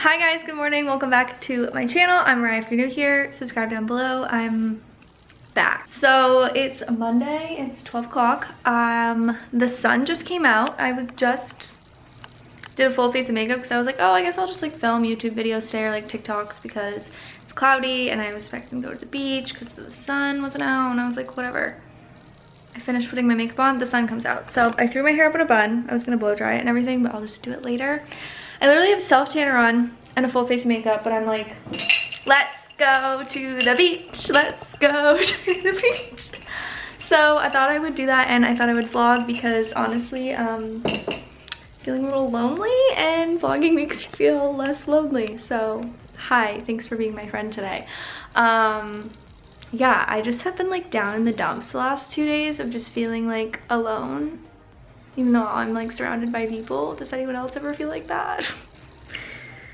Hi guys, good morning. Welcome back to my channel. I'm Mariah. If you're new here, subscribe down below. I'm back. So it's Monday, it's 12 o'clock. The sun just came out. Did a full face of makeup because I was like, oh, I guess I'll just like film YouTube videos today or like TikToks because it's cloudy and I was expecting to go to the beach because the sun wasn't out, and I was like, whatever. I finished putting my makeup on, the sun comes out. So I threw my hair up in a bun. I was gonna blow dry it and everything, but I'll just do it later. I literally have self tanner on and a full face of makeup, but I'm like, let's go to the beach. Let's go to the beach. So I thought I would do that, and I thought I would vlog because honestly, feeling a little lonely, and vlogging makes me feel less lonely. So hi, thanks for being my friend today. Yeah, I just have been like down in the dumps the last 2 days of just feeling like alone, even though I'm like surrounded by people. Does anyone else ever feel like that?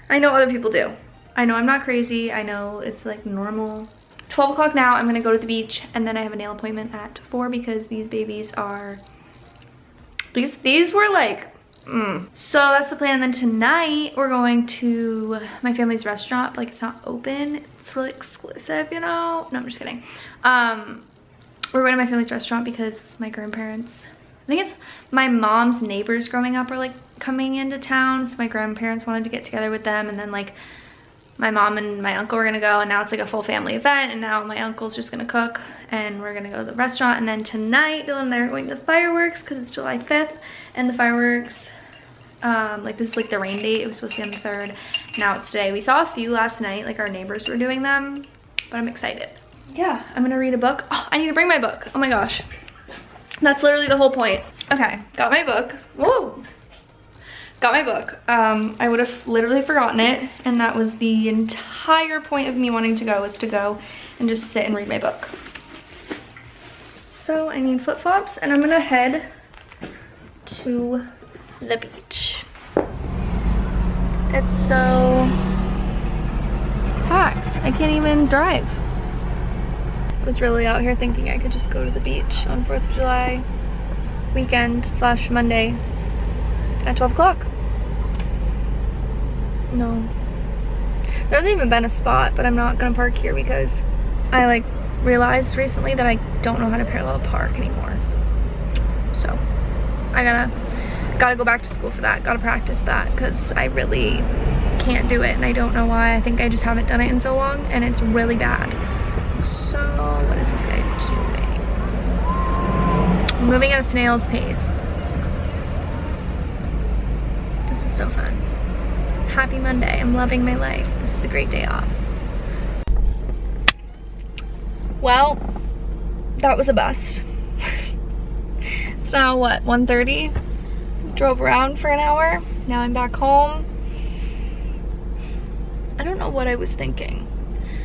I know other people do. I know I'm not crazy. I know it's like normal. 12 o'clock now. I'm gonna go to the beach, and then I have a nail appointment at 4 because these babies are, these were like, So that's the plan. And then tonight we're going to my family's restaurant. Like, it's not open. It's really exclusive, you know? No, I'm just kidding. We're going to my family's restaurant because my grandparents, I think it's my mom's neighbors growing up are like coming into town. So my grandparents wanted to get together with them, and then like my mom and my uncle were gonna go, and now it's like a full family event, and now my uncle's just gonna cook and we're gonna go to the restaurant. And then tonight Dylan and I are going to the fireworks because it's July 5th, and the fireworks, like this is like the rain date. It was supposed to be on the 3rd. Now it's today. We saw a few last night, like our neighbors were doing them, but I'm excited. Yeah, I'm gonna read a book. Oh, I need to bring my book. Oh my gosh. That's literally the whole point. Okay, got my book. Whoa! Got my book. I would have literally forgotten it, and that was the entire point of me wanting to go, was to go and just sit and read my book. So I need flip-flops, and I'm gonna head to the beach. It's so packed. I can't even drive. I was really out here thinking I could just go to the beach on 4th of July weekend / Monday at 12 o'clock. No. There hasn't even been a spot, but I'm not gonna park here because I like realized recently that I don't know how to parallel park anymore. So I gotta go back to school for that. Gotta practice that because I really can't do it, and I don't know why. I think I just haven't done it in so long, and it's really bad. So what is this guy doing? I'm moving at a snail's pace. This is so fun. Happy Monday. I'm loving my life. This is a great day off. Well, that was a bust. It's now what, 1:30? Drove around for an hour. Now I'm back home. I don't know what I was thinking.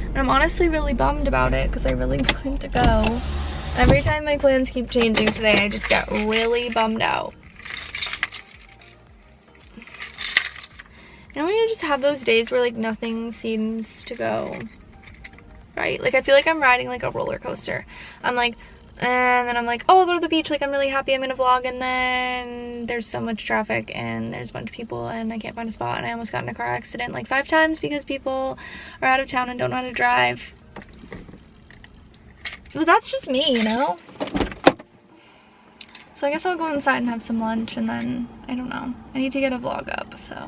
And I'm honestly really bummed about it because I really wanted to go. Every time my plans keep changing today, I just get really bummed out. And when you just have those days where like nothing seems to go right. Like I feel like I'm riding like a roller coaster. I'm like, and then I'm like, oh, I'll go to the beach. Like I'm really happy I'm gonna vlog, and then there's so much traffic and there's a bunch of people and I can't find a spot, and I almost got in a car accident like 5 times because people are out of town and don't know how to drive. But that's just me, you know? So I guess I'll go inside and have some lunch, and then, I don't know. I need to get a vlog up, so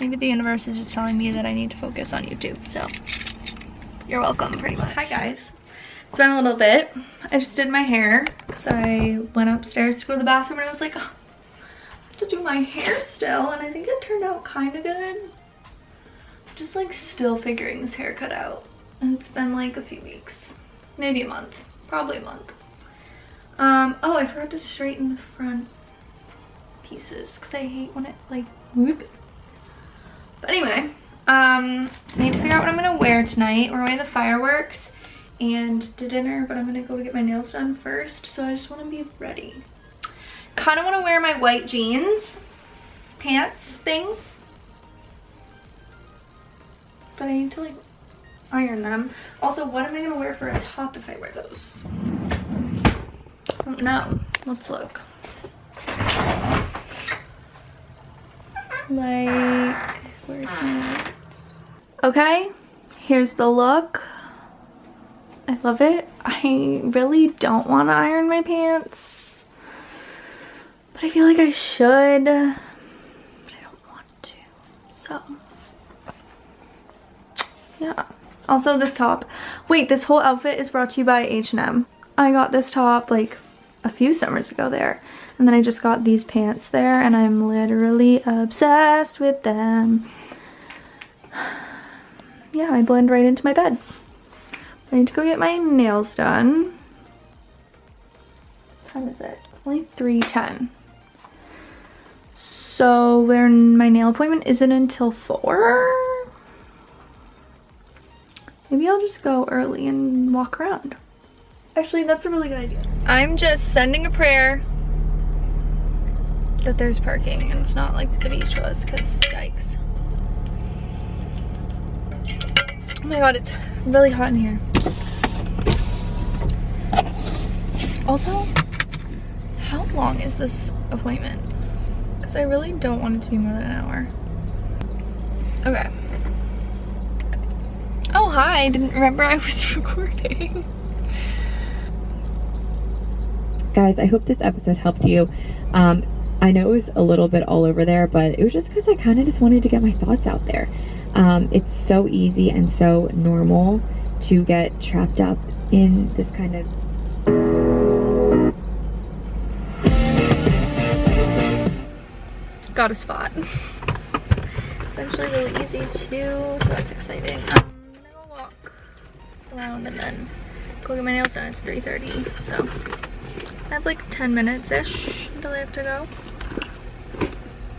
maybe the universe is just telling me that I need to focus on YouTube, so you're welcome, pretty much. Hi guys. It's been a little bit. I just did my hair because I went upstairs to go to the bathroom, and I was like, oh, I have to do my hair still, and I think it turned out kind of good. I'm just like still figuring this haircut out, and it's been like a few weeks, maybe a month, probably a month. Oh, I forgot to straighten the front pieces because I hate when it like whoop. But anyway, I need to figure out what I'm gonna wear tonight. We're going to the fireworks and to dinner, but I'm gonna go get my nails done first, so I just want to be ready. Kind of want to wear my white jeans, pants things, but I need to like iron them. Also, what am I gonna wear for a top if I wear those? I don't know. Let's look. Like Where's that? Okay, here's the look. I love it. I really don't want to iron my pants, but I feel like I should, but I don't want to. So, yeah. Also this top. Wait, this whole outfit is brought to you by H&M. I got this top like a few summers ago there. And then I just got these pants there and I'm literally obsessed with them. Yeah, I blend right into my bed. I need to go get my nails done. What time is it? It's only 3:10. So my nail appointment isn't until 4. Maybe I'll just go early and walk around. Actually, that's a really good idea. I'm just sending a prayer that there's parking and it's not like the beach was, because yikes. Oh my god, it's really hot in here. Also, how long is this appointment? Because I really don't want it to be more than an hour. Okay. Oh, hi, I didn't remember I was recording. Guys, I hope this episode helped you. I know it was a little bit all over there, but it was just because I kind of just wanted to get my thoughts out there. It's so easy and so normal to get trapped up in this kind of... Got a spot. It's actually really easy too, so that's exciting. I'm gonna go walk around and then go get my nails done. It's 3:30, so I have like 10 minutes-ish until I have to go.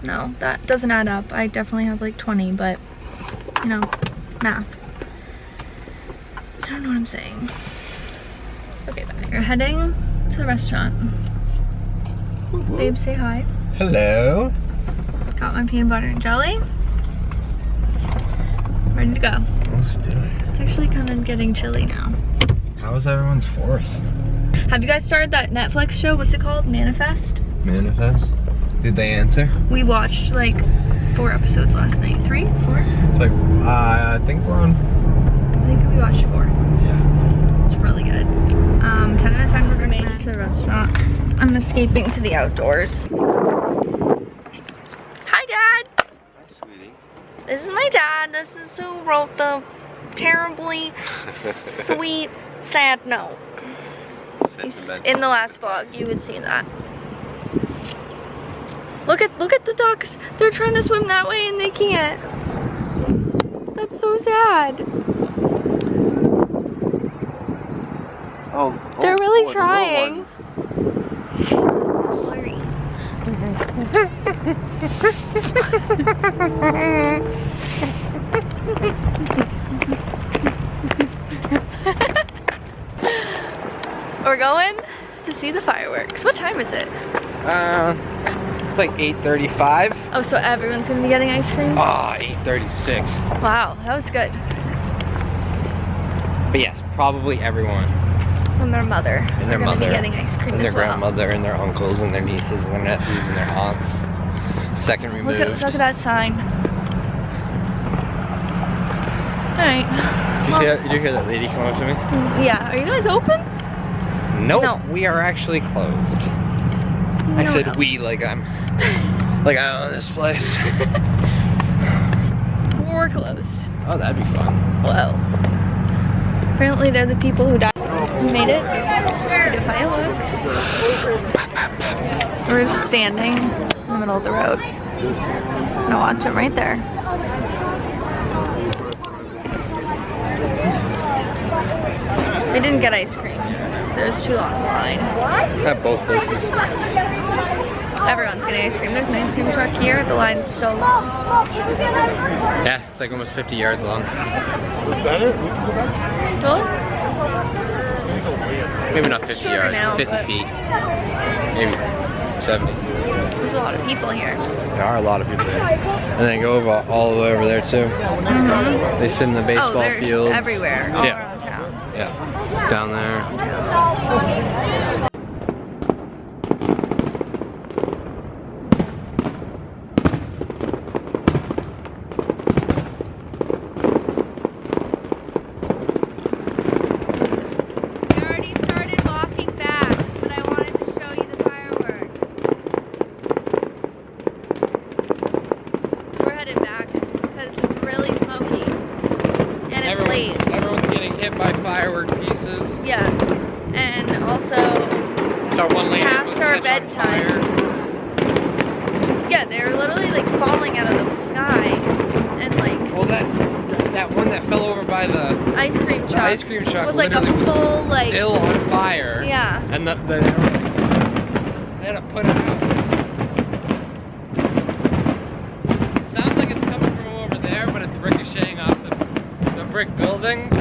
No, that doesn't add up. I definitely have like 20, but you know, math. I don't know what I'm saying. Okay, bye. We're heading to the restaurant. Babe, say hi. Hello. Got my peanut butter and jelly. Ready to go. Let's do it. It's actually kind of getting chilly now. How was everyone's 4th? Have you guys started that Netflix show? What's it called? Manifest? Manifest? Did they answer? We watched like 4 episodes last night. 3? 4? It's like, I think we're on. I think we watched 4. Yeah. It's really good. 10 out of 10 would recommend to the restaurant. I'm escaping to the outdoors. Hi, Dad. Hi, sweetie. This is my dad. This is who wrote the terribly sweet, sad note. In the last vlog, you would see that. Look at the ducks. They're trying to swim that way and they can't. That's so sad. They're really trying. Sorry. We're going to see the fireworks. What time is it? It's like 8:35. Oh, so everyone's gonna be getting ice cream? 8:36. Wow, that was good. But yes, probably everyone. And their mother. And their are gonna mother. be getting ice cream And their as well. grandmother and their uncles and their nieces and their nephews and their aunts. Second removed. Look at that sign. Alright. Did you hear that lady come up to me? Yeah, are you guys open? Nope, No. we are actually closed. I said we like I own this place. We're closed. Oh, that'd be fun. Whoa. Apparently they're the people who died. We made it. We did fireworks. We're just standing in the middle of the road. I'm gonna watch them right there. We didn't get ice cream. There's too long a line. At both places. Everyone's getting ice cream. There's an ice cream truck here. The line's so long. Yeah, it's like almost 50 yards long. Really? Maybe not 50 Shorter yards, now, 50 but- feet. Maybe 70. There's a lot of people here. There are a lot of people there. And they go over all the way over there too. Mm-hmm. They sit in the baseball there's fields. everywhere, all Yeah. around town. Yeah, down there. also So one lady past was our catch on bedtime. fire. Yeah, they were literally like falling out of the sky, and like Well, that one that fell over by the ice cream truck. The ice cream truck was like a literally full was like still on fire. Yeah. And they had to put it out. It sounds like it's coming from over there, but it's ricocheting off the brick buildings.